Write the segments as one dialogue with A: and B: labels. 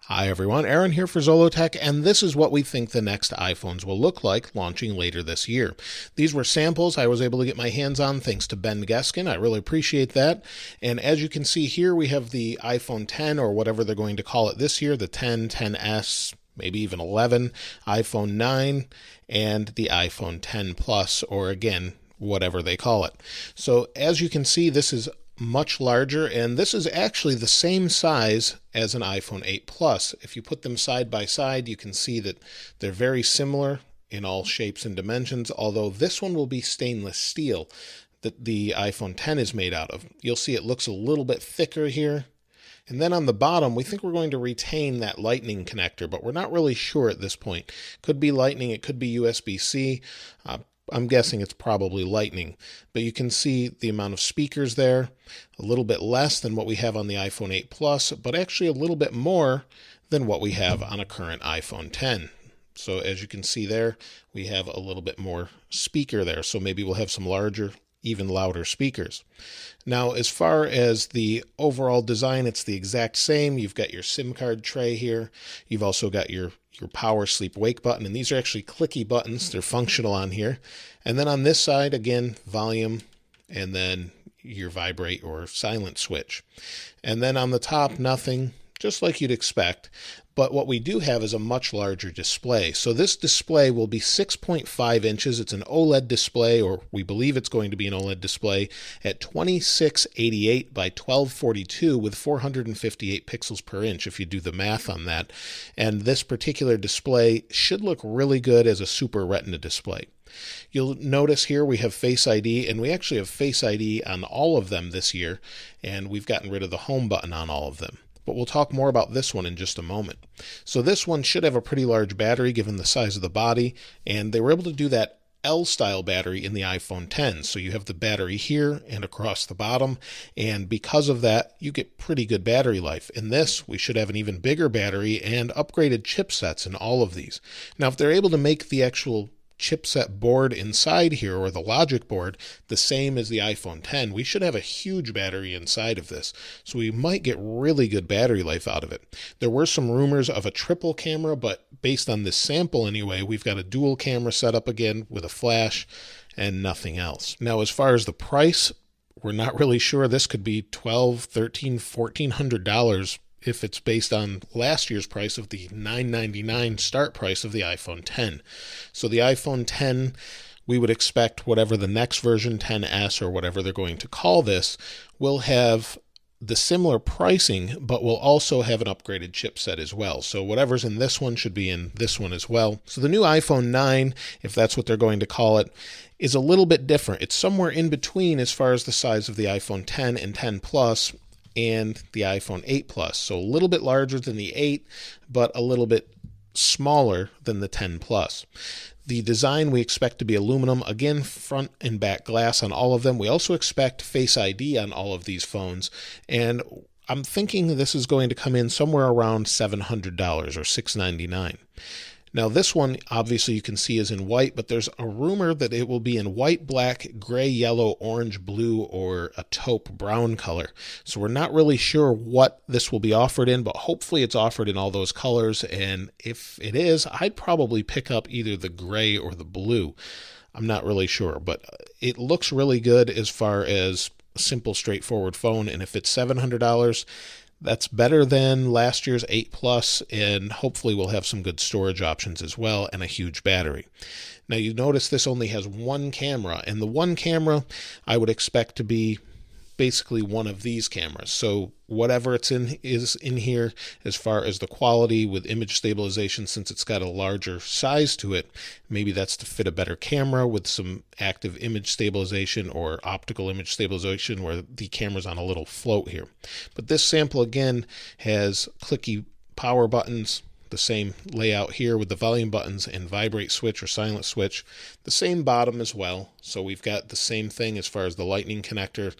A: Hi everyone, Aaron here for Zollotech, and this is what we think the next iPhones will look like launching later this year. These were samples I was able to get my hands on thanks to Ben Geskin. I really appreciate that. And as you can see here, we have the iPhone 10, or whatever they're going to call it this year, the 10, 10S, maybe even 11, iPhone 9, and the iPhone 10 Plus, or again, whatever they call it. So as you can see, this is much larger, and this is actually the same size as an iPhone 8 Plus. If you put them side by side, you can see that they're very similar in all shapes and dimensions, although this one will be stainless steel that the iPhone 10 is made out of. You'll see it looks a little bit thicker here. And then on the bottom, we think we're going to retain that lightning connector, but we're not really sure at this point. Could be lightning, it could be USB-C. I'm guessing it's probably lightning, but you can see the amount of speakers there, a little bit less than what we have on the iPhone 8 Plus, but actually a little bit more than what we have on a current iPhone 10. So as you can see there, we have a little bit more speaker there, so maybe we'll have some larger, even louder speakers. Now, as far as the overall design, it's the exact same. You've got your SIM card tray here. You've also got your power, sleep, wake button, and these are actually clicky buttons. They're functional on here. And then on this side, again, volume, and then your vibrate or silent switch. And then on the top, nothing, just like you'd expect. But what we do have is a much larger display. So this display will be 6.5 inches. It's an OLED display, or we believe it's going to be an OLED display, at 2688 by 1242 with 458 pixels per inch, if you do the math on that. And this particular display should look really good as a Super Retina display. You'll notice here we have Face ID, and we actually have Face ID on all of them this year, and we've gotten rid of the home button on all of them. But we'll talk more about this one in just a moment. So this one should have a pretty large battery given the size of the body, and they were able to do that L-style battery in the iPhone 10. So you have the battery here and across the bottom, and because of that, you get pretty good battery life. In this, we should have an even bigger battery and upgraded chipsets in all of these. Now, if they're able to make the actual chipset board inside here, or the logic board, the same as the iPhone 10, we should have a huge battery inside of this, so we might get really good battery life out of it. There were some rumors of a triple camera, but based on this sample anyway, we've got a dual camera setup again with a flash and nothing else. Now, as far as the price, we're not really sure. This could be $1,200, $1,300, $1,400 if it's based on last year's price of the $999 start price of the iPhone 10. So the iPhone 10, we would expect whatever the next version, 10S or whatever they're going to call this, will have the similar pricing, but will also have an upgraded chipset as well. So whatever's in this one should be in this one as well. So the new iPhone 9, if that's what they're going to call it, is a little bit different. It's somewhere in between as far as the size of the iPhone 10 and 10 Plus, and the iPhone 8 Plus. So a little bit larger than the 8, but a little bit smaller than the 10 Plus. The design we expect to be aluminum, again, front and back glass on all of them. We also expect Face ID on all of these phones, and I'm thinking this is going to come in somewhere around $700 or $699. Now this one, obviously you can see is in white, but there's a rumor that it will be in white, black, gray, yellow, orange, blue, or a taupe brown color. So we're not really sure what this will be offered in, but hopefully it's offered in all those colors. And if it is, I'd probably pick up either the gray or the blue. I'm not really sure, but it looks really good as far as a simple, straightforward phone. And if it's $700, that's better than last year's 8 Plus, and hopefully we'll have some good storage options as well and a huge battery. Now you notice this only has one camera, and the one camera I would expect to be basically one of these cameras. So whatever it's in is in here as far as the quality with image stabilization, since it's got a larger size to it. Maybe that's to fit a better camera with some active image stabilization or optical image stabilization where the camera's on a little float here. But this sample again has clicky power buttons, the same layout here with the volume buttons and vibrate switch or silent switch, the same bottom as well. So we've got the same thing as far as the lightning connector,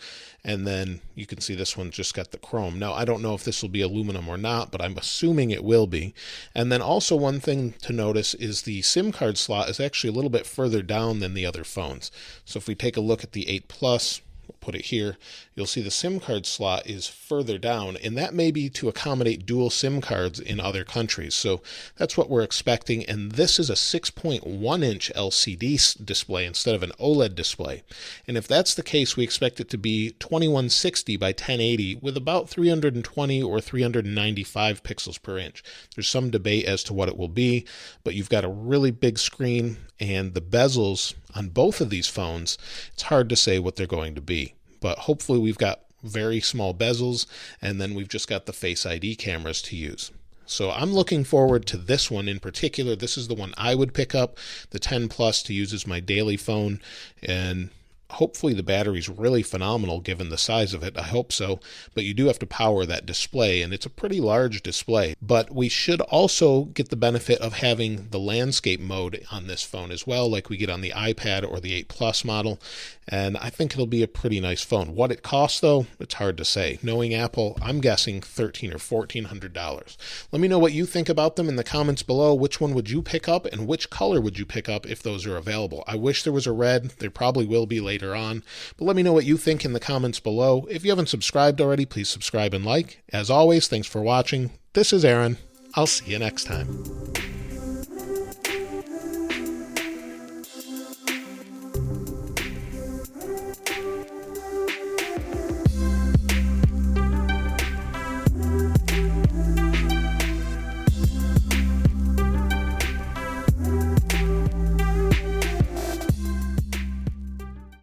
A: and then you can see this one just got the chrome. Now I don't know if this will be aluminum or not, but I'm assuming it will be. And then also one thing to notice is the SIM card slot is actually a little bit further down than the other phones. So if we take a look at the 8 Plus, we'll put it here, you'll see the SIM card slot is further down, and that may be to accommodate dual SIM cards in other countries. So that's what we're expecting, and this is a 6.1-inch LCD display instead of an OLED display. And if that's the case, we expect it to be 2160 by 1080 with about 320 or 395 pixels per inch. There's some debate as to what it will be, but you've got a really big screen, and the bezels on both of these phones, it's hard to say what they're going to be. But hopefully we've got very small bezels, and then we've just got the Face ID cameras to use. So I'm looking forward to this one in particular. This is the one I would pick up, the 10 Plus, to use as my daily phone, and hopefully the battery's really phenomenal given the size of it. I hope so, but you do have to power that display, and it's a pretty large display. But we should also get the benefit of having the landscape mode on this phone as well, like we get on the iPad or the 8 Plus model, and I think it'll be a pretty nice phone. What it costs, though, it's hard to say. Knowing Apple, I'm guessing $1,300 or $1,400. Let me know what you think about them in the comments below. Which one would you pick up, and which color would you pick up if those are available? I wish there was a red. There probably will be later on, but let me know what you think in the comments below. If you haven't subscribed already, please subscribe and like. As always, thanks for watching. This is Aaron. I'll see you next time.